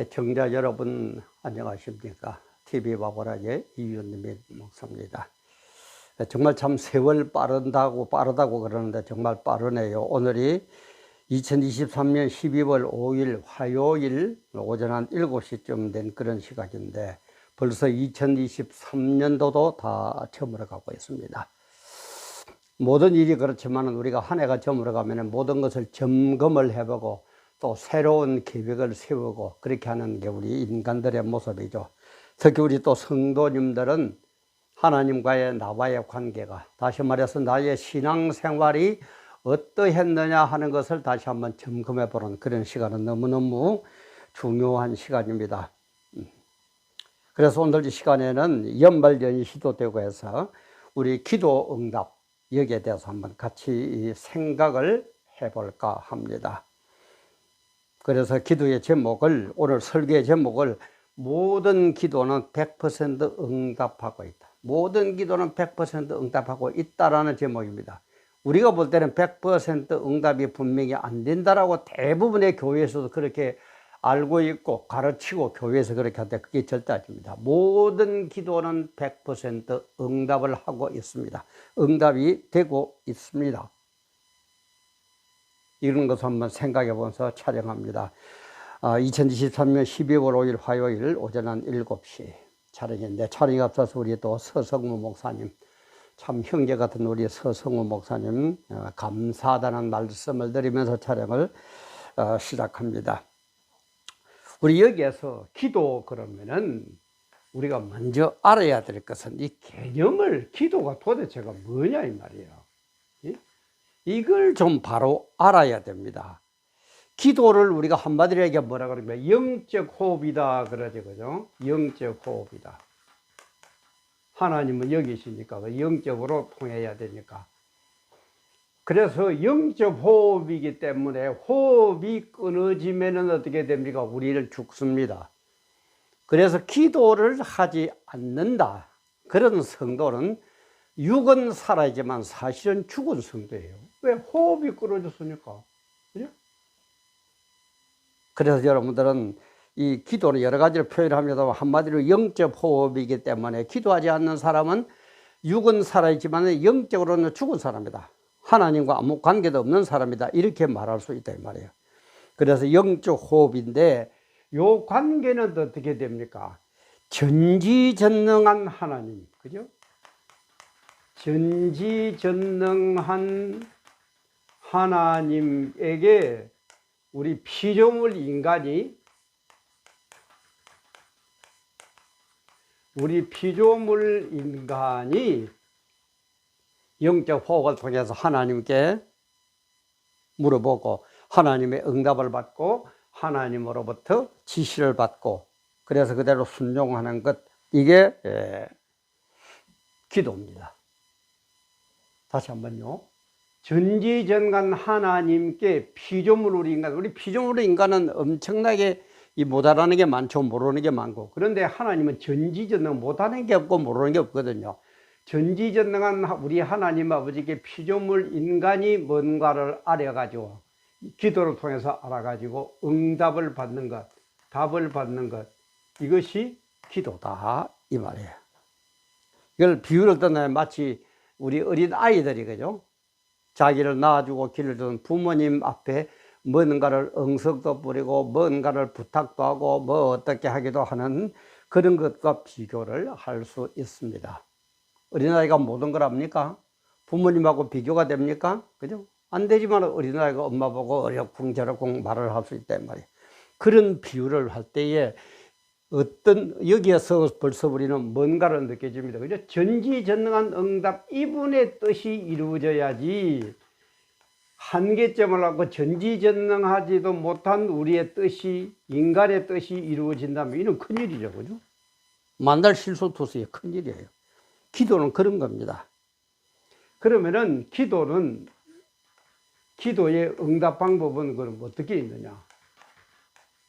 청자 여러분 안녕하십니까? TV바보라의 이윤미 목사입니다. 정말 참 세월 빠르다고 그러는데 정말 빠르네요. 오늘이 2023년 12월 5일 화요일 오전 한 7시쯤 된 그런 시각인데 벌써 2023년도도 다 저물어가고 있습니다. 모든 일이 그렇지만 우리가 한 해가 저물어가면 모든 것을 점검을 해보고 또 새로운 계획을 세우고 그렇게 하는 게 우리 인간들의 모습이죠. 특히 우리 또 성도님들은 하나님과의 나와의 관계가, 다시 말해서 나의 신앙생활이 어떠했느냐 하는 것을 다시 한번 점검해 보는 그런 시간은 너무너무 중요한 시간입니다. 그래서 오늘 이 시간에는 연말연시도 되고 해서 우리 기도 응답 여기에 대해서 한번 같이 생각을 해볼까 합니다. 그래서 기도의 제목을, 오늘 설교의 제목을 모든 기도는 100% 응답하고 있다. 모든 기도는 100% 응답하고 있다라는 제목입니다. 우리가 볼 때는 100% 응답이 분명히 안 된다라고 대부분의 교회에서도 그렇게 알고 있고 가르치고 교회에서 그렇게 하는데 그게 절대 아닙니다. 모든 기도는 100% 응답을 하고 있습니다. 응답이 되고 있습니다. 이런 것을 한번 생각해 보면서 촬영합니다. 2023년 12월 5일 화요일 오전 한 7시 촬영인데, 촬영에 앞서서 우리 또 서성무 목사님, 참 형제 같은 우리 서성무 목사님 감사하다는 말씀을 드리면서 촬영을 시작합니다. 우리 여기에서 기도 그러면은 우리가 먼저 알아야 될 것은 이 개념을, 기도가 도대체가 뭐냐 이 말이에요. 이걸 좀 바로 알아야 됩니다. 기도를 우리가 한마디로 얘기하면 뭐라 그러냐면 영적 호흡이다 그러죠, 그죠? 영적 호흡이다. 하나님은 여기 있으니까 영적으로 통해야 되니까. 그래서 영적 호흡이기 때문에 호흡이 끊어지면은 어떻게 됩니까? 우리는 죽습니다. 그래서 기도를 하지 않는다. 그런 성도는 육은 살아있지만 사실은 죽은 성도예요. 왜? 호흡이 끊어졌으니까. 그죠? 그래서 여러분들은 이 기도는 여러 가지로 표현합니다. 한마디로 영적 호흡이기 때문에 기도하지 않는 사람은 육은 살아있지만 영적으로는 죽은 사람이다. 하나님과 아무 관계도 없는 사람이다. 이렇게 말할 수 있다 이 말이에요. 그래서 영적 호흡인데 이 관계는 어떻게 됩니까? 전지전능한 하나님, 그죠? 전지전능한 하나님에게 우리 피조물 인간이 영적 호흡을 통해서 하나님께 물어보고 하나님의 응답을 받고 하나님으로부터 지시를 받고 그래서 그대로 순종하는 것, 이게 기도입니다. 다시 한번요. 전지전능한 하나님께 피조물 인간, 우리 피조물 인간은 엄청나게 못 알아는 게 많죠. 모르는 게 많고. 그런데 하나님은 전지전능, 못하는 게 없고 모르는 게 없거든요. 전지전능한 우리 하나님 아버지께 피조물 인간이 뭔가를 알아가지고 기도를 통해서 알아가지고 응답을 받는 것, 답을 받는 것, 이것이 기도다 이 말이에요. 이걸 비유를 떠나면 마치 우리 어린 아이들이, 그죠? 자기를 낳아주고 기르던 부모님 앞에 뭔가를 응석도 뿌리고 뭔가를 부탁도 하고 뭐 어떻게 하기도 하는 그런 것과 비교를 할 수 있습니다. 어린아이가 모든 걸 합니까? 부모님하고 비교가 됩니까? 그죠? 안 되지만 어린아이가 엄마 보고 어렵쿵저렵쿵 말을 할 수 있단 말이에요. 그런 비유를 할 때에 여기에서 벌써 우리는 뭔가를 느껴집니다. 그죠? 전지전능한 응답, 이분의 뜻이 이루어져야지 한계점을 갖고 전지전능하지도 못한 우리의 뜻이, 인간의 뜻이 이루어진다면 이는 큰일이죠. 그죠? 만날 실수투수의 큰일이에요. 기도는 그런 겁니다. 그러면은 기도의 응답 방법은 그럼 어떻게 있느냐?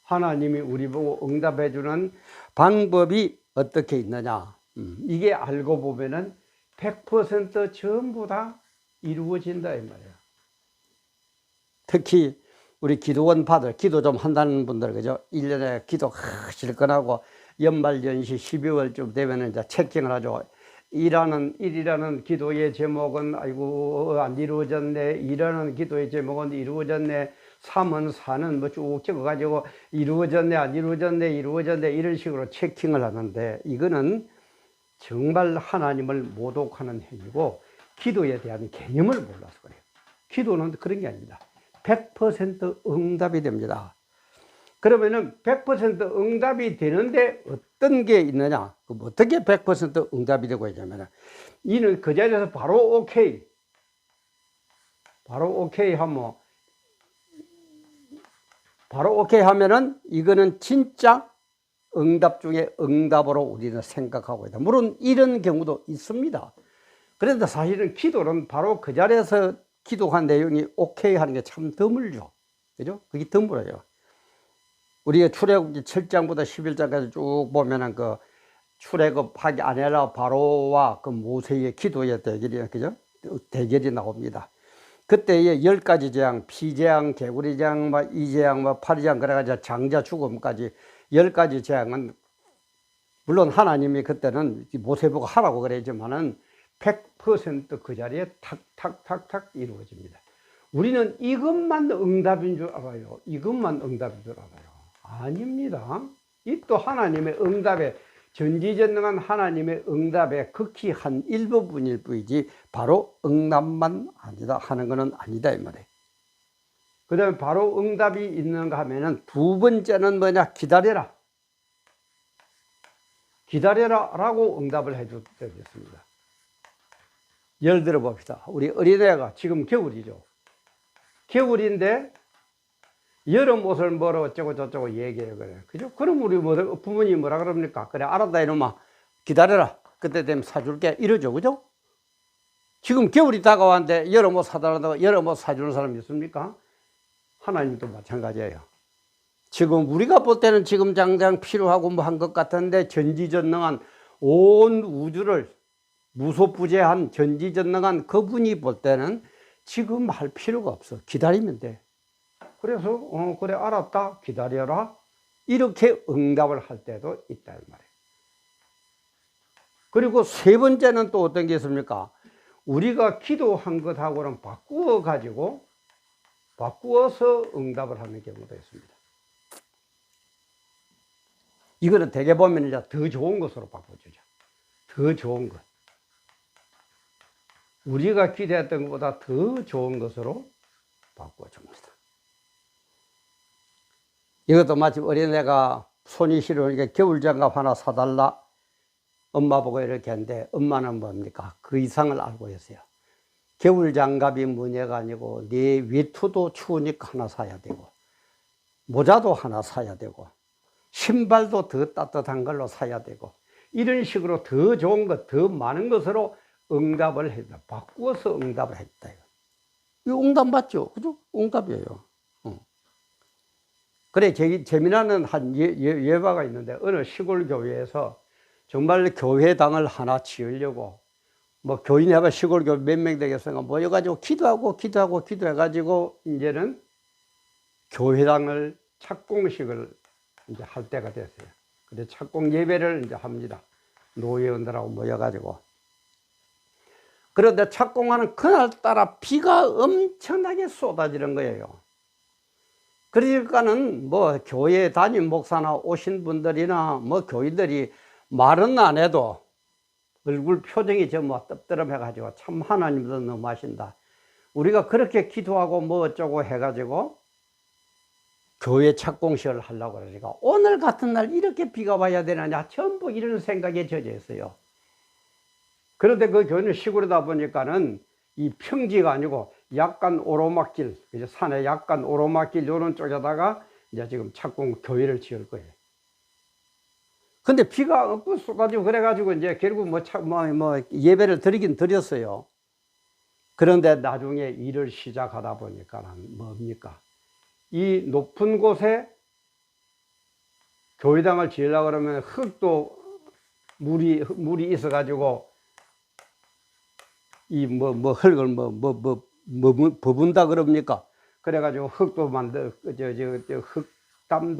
하나님이 우리 보고 응답해 주는 방법이 어떻게 있느냐? 이게 알고 보면은 100% 전부 다 이루어진다 이 말이에요. 특히 우리 기도원파들, 기도 좀 한다는 분들, 그죠? 1년에 기도 실컷하고 연말연시 12월쯤 되면은 이제 체킹을 하죠. 일이라는 기도의 제목은 아이고 안 이루어졌네. 일하는 기도의 제목은 이루어졌네. 3은 4는 뭐 쭉 적어가지고 이루어졌네 안 이루어졌네 이루어졌네 이런 식으로 체킹을 하는데, 이거는 정말 하나님을 모독하는 행위고 기도에 대한 개념을 몰라서 그래요. 기도는 그런 게 아닙니다. 100% 응답이 됩니다. 그러면은 100% 응답이 되는데 어떤 게 있느냐? 어떻게 100% 응답이 되고 있냐면은, 이는 그 자리에서 바로 오케이. 바로 오케이 하면, 바로 오케이 하면은 이거는 진짜 응답 중에 응답으로 우리는 생각하고 있다. 물론 이런 경우도 있습니다. 그런데 사실은 기도는 바로 그 자리에서 기도한 내용이 오케이 하는 게 참 드물죠. 그죠? 그게 드물어요. 우리가 출애굽기 7장부터 11장까지 쭉 보면은 그 출애굽하기 아내라 바로와 그 모세의 기도의 대결이, 그죠? 대결이 나옵니다. 그때의 10가지 재앙, 피재앙, 개구리 재앙, 이재앙, 파리재앙, 그래가지고 장자 죽음까지 10가지 재앙은 물론 하나님이 그때는 모세 보고 하라고 그랬지만은 100% 그 자리에 탁탁탁탁 이루어집니다. 우리는 이것만 응답인 줄 알아요. 이것만 응답인 줄 알아요. 아닙니다. 이 또 하나님의 응답에, 전지전능한 하나님의 응답에 극히 한 일부분일 뿐이지 바로 응답만 아니다 하는 것은 아니다 이 말이에요. 그 다음에 바로 응답이 있는가 하면은 두 번째는 뭐냐? 기다려라. 기다려라 라고 응답을 해줄 때가 있습니다. 예를 들어 봅시다. 우리 어린애가 지금 겨울이죠. 겨울인데 여름 옷을 뭐로 어쩌고 저쩌고 얘기해요. 그래. 그죠? 그럼 우리 부모님이 뭐라 그럽니까? 그래, 알았다 이놈아. 기다려라. 그때 되면 사줄게. 이러죠. 그죠? 지금 겨울이 다가왔는데 여름 옷 사달라고 여름 옷 사주는 사람이 있습니까? 하나님도 마찬가지예요. 지금 우리가 볼 때는 지금 당장 필요하고 뭐 한 것 같은데, 전지전능한 온 우주를 무소부재한 전지전능한 그분이 볼 때는 지금 할 필요가 없어. 기다리면 돼. 그래서 그래 알았다 기다려라 이렇게 응답을 할 때도 있다 이 말이에요. 그리고 세 번째는 또 어떤 게 있습니까? 우리가 기도한 것하고는 바꾸어서 응답을 하는 경우도 있습니다. 이거는 대개 보면 이제 더 좋은 것으로 바꿔주죠. 더 좋은 것. 우리가 기대했던 것보다 더 좋은 것으로 바꿔줍니다. 이것도 마치 어린애가 손이 시려우니까 겨울장갑 하나 사달라 엄마 보고 이렇게 했는데, 엄마는 뭡니까? 그 이상을 알고 있어요. 겨울장갑이 문제가 아니고 네 외투도 추우니까 하나 사야 되고, 모자도 하나 사야 되고, 신발도 더 따뜻한 걸로 사야 되고, 이런 식으로 더 좋은 것, 더 많은 것으로 응답을 했다. 바꾸어서 응답을 했다. 이거 응답 맞죠? 그죠? 응답이에요. 그래, 재미나는 한 예화가 있는데, 어느 시골 교회에서 정말 교회당을 하나 지으려고, 뭐 교인 해봐 시골 교회 몇 명 되겠어요. 모여가지고 기도해가지고, 이제는 교회당을 착공식을 이제 할 때가 됐어요. 근데 착공 예배를 이제 합니다. 노예원들하고 모여가지고. 그런데 착공하는 그날따라 비가 엄청나게 쏟아지는 거예요. 그러니까는 뭐 교회 담임 목사나 오신 분들이나 뭐 교인들이 말은 안 해도 얼굴 표정이 좀 뭐 뜨뜻해 가지고 참 하나님도 너무하신다. 우리가 그렇게 기도하고 뭐 어쩌고 해가지고 교회 착공식을 하려고 그러니까 오늘 같은 날 이렇게 비가 와야 되느냐, 전부 이런 생각에 젖어 있어요. 그런데 그 교회는 시골이다 보니까는 이 평지가 아니고 약간 오르막길, 산에 약간 오르막길 이런 쪽에다가 이제 지금 착공 교회를 지을 거예요. 근데 비가 없고 쏟아지고 그래가지고 이제 결국 뭐 예배를 드리긴 드렸어요. 그런데 나중에 일을 시작하다 보니까는 뭡니까? 이 높은 곳에 교회당을 지으려고 그러면 흙도 물이 있어가지고 이 흙을 버분다 그럽니까? 그래가지고 흙담도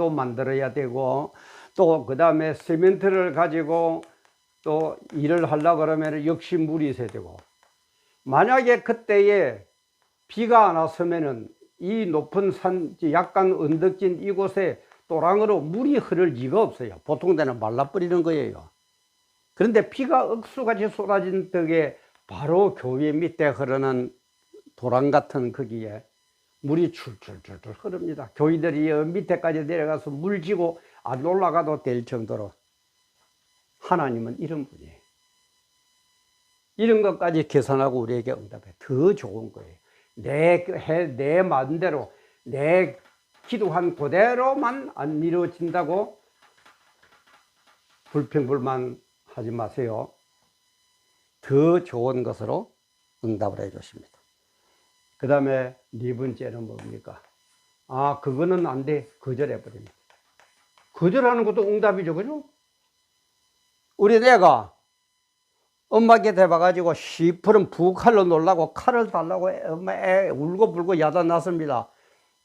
만들어야 되고, 또 그 다음에 시멘트를 가지고 또 일을 하려고 그러면 역시 물이 있어야 되고, 만약에 그때에 비가 안 왔으면은 이 높은 산, 약간 언덕진 이곳에 또랑으로 물이 흐를 리가 없어요. 보통 때는 말라버리는 거예요. 그런데 비가 억수같이 쏟아진 덕에 바로 교회 밑에 흐르는 도랑 같은 거기에 물이 출출출출 흐릅니다. 교회들이 밑에까지 내려가서 물 지고 안 올라가도 될 정도로 하나님은 이런 분이에요. 이런 것까지 계산하고 우리에게 응답해. 더 좋은 거예요. 내 마음대로, 내 기도한 그대로만 안 이루어진다고 불평불만 하지 마세요. 더 좋은 것으로 응답을 해 주십니다. 그 다음에 네 번째는 뭡니까? 아, 그거는 안 돼. 거절해 버립니다. 거절하는 것도 응답이죠. 그죠? 우리 내가 엄마께 대봐가지고 시퍼런 부칼로 놀라고 칼을 달라고 엄마 울고불고 야단 났습니다.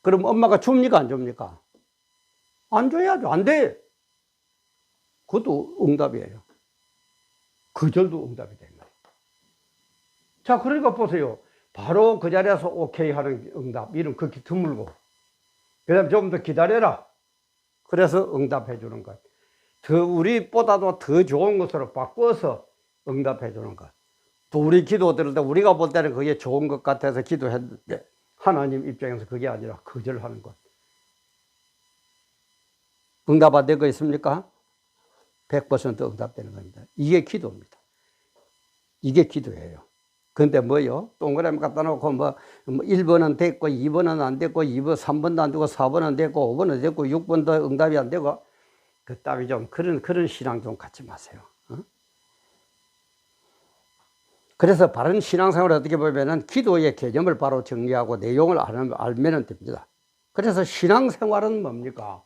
그럼 엄마가 줍니까? 안 줍니까? 안 줘야죠. 안 돼. 그것도 응답이에요. 거절도 응답이 됩니다. 자, 그러니까 보세요. 바로 그 자리에서 오케이 하는 응답. 이런 극히 드물고. 그 다음에 좀 더 기다려라. 그래서 응답해 주는 것. 우리보다도 더 좋은 것으로 바꿔서 응답해 주는 것. 또 우리 기도 들을 때 우리가 볼 때는 그게 좋은 것 같아서 기도했는데 하나님 입장에서 그게 아니라 거절하는 것. 응답 안 된 거 있습니까? 100% 응답되는 겁니다. 이게 기도입니다. 이게 기도예요. 근데 뭐요? 동그라미 갖다 놓고 1번은 됐고 2번은 안 됐고 2번, 3번도 안 되고 4번은 됐고 5번은 됐고 6번도 응답이 안 되고 그 따위 좀 그런 신앙 좀 갖지 마세요. 어? 그래서 바른 신앙생활을 어떻게 보면은 기도의 개념을 바로 정리하고 내용을 알면 됩니다. 그래서 신앙생활은 뭡니까?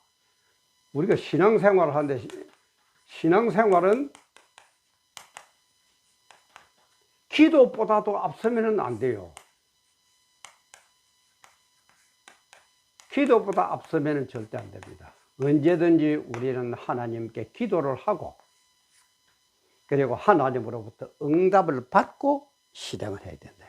우리가 신앙생활을 하는데 신앙생활은 기도보다도 앞서면 안 돼요. 기도보다 앞서면 절대 안 됩니다. 언제든지 우리는 하나님께 기도를 하고 그리고 하나님으로부터 응답을 받고 실행을 해야 된다.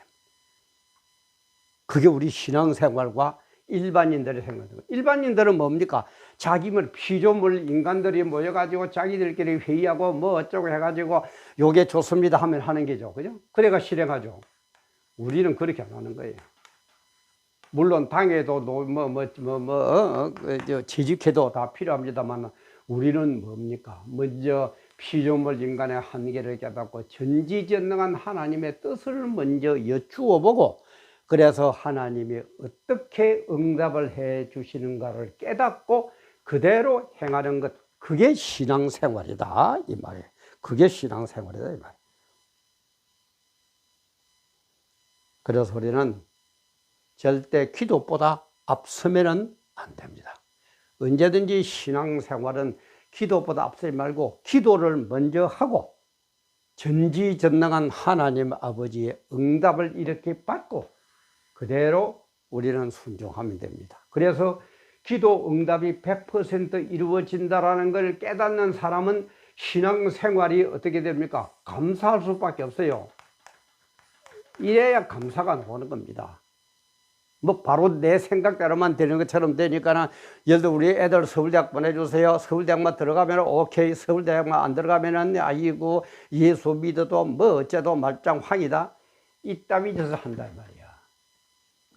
그게 우리 신앙생활과 일반인들의 생각입니다. 일반인들은 뭡니까? 자기들 피조물 인간들이 모여가지고 자기들끼리 회의하고 뭐 어쩌고 해가지고 요게 좋습니다 하면 하는 게죠. 그죠? 그래가 실행하죠. 우리는 그렇게 안 하는 거예요. 물론 당에도 취직해도 다 필요합니다만 우리는 뭡니까? 먼저 피조물 인간의 한계를 깨닫고 전지전능한 하나님의 뜻을 먼저 여쭈어 보고 그래서 하나님이 어떻게 응답을 해 주시는가를 깨닫고 그대로 행하는 것, 그게 신앙생활이다 이 말이에요. 그게 신앙생활이다 이 말이에요. 그래서 우리는 절대 기도보다 앞서면 안 됩니다. 언제든지 신앙생활은 기도보다 앞서지 말고 기도를 먼저 하고 전지전능한 하나님 아버지의 응답을 이렇게 받고 그대로 우리는 순종하면 됩니다. 그래서 기도 응답이 100% 이루어진다는 걸 깨닫는 사람은 신앙생활이 어떻게 됩니까? 감사할 수밖에 없어요. 이래야 감사가 나오는 겁니다. 뭐 바로 내 생각대로만 되는 것처럼 되니까는 예를 들어 우리 애들 서울대학 보내주세요. 서울대학만 들어가면 오케이, 서울대학만 안 들어가면은 아이고 예수 믿어도 뭐 어째도 말짱황이다. 이따위 져서 한다 이 말이야.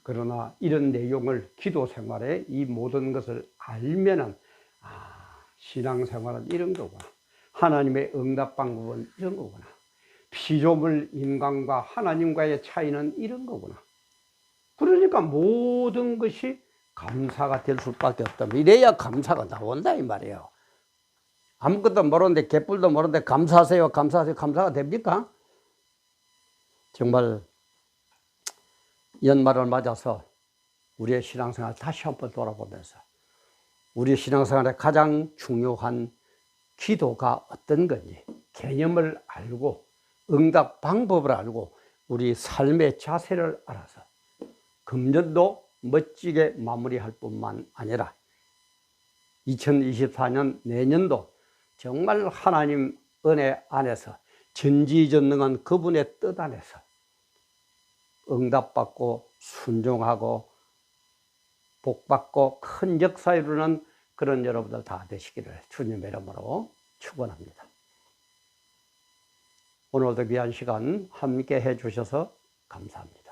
그러나 이런 내용을 기도 생활에 이 모든 것을 알면은 신앙생활은 이런 거구나. 하나님의 응답 방법은 이런 거구나. 피조물 인간과 하나님과의 차이는 이런 거구나. 그러니까 모든 것이 감사가 될 수밖에 없다. 이래야 감사가 나온다 이 말이에요. 아무것도 모르는데 개뿔도 모르는데 감사하세요 감사하세요 감사가 됩니까? 정말 연말을 맞아서 우리의 신앙생활 다시 한번 돌아보면서 우리 신앙생활의 가장 중요한 기도가 어떤 건지 개념을 알고 응답 방법을 알고 우리 삶의 자세를 알아서 금전도 멋지게 마무리할 뿐만 아니라 2024년 내년도 정말 하나님 은혜 안에서 전지전능한 그분의 뜻 안에서 응답받고 순종하고 복받고 큰 역사 이루는 그런 여러분들 다 되시기를 주님의 이름으로 축원합니다. 오늘도 귀한 시간 함께 해 주셔서 감사합니다.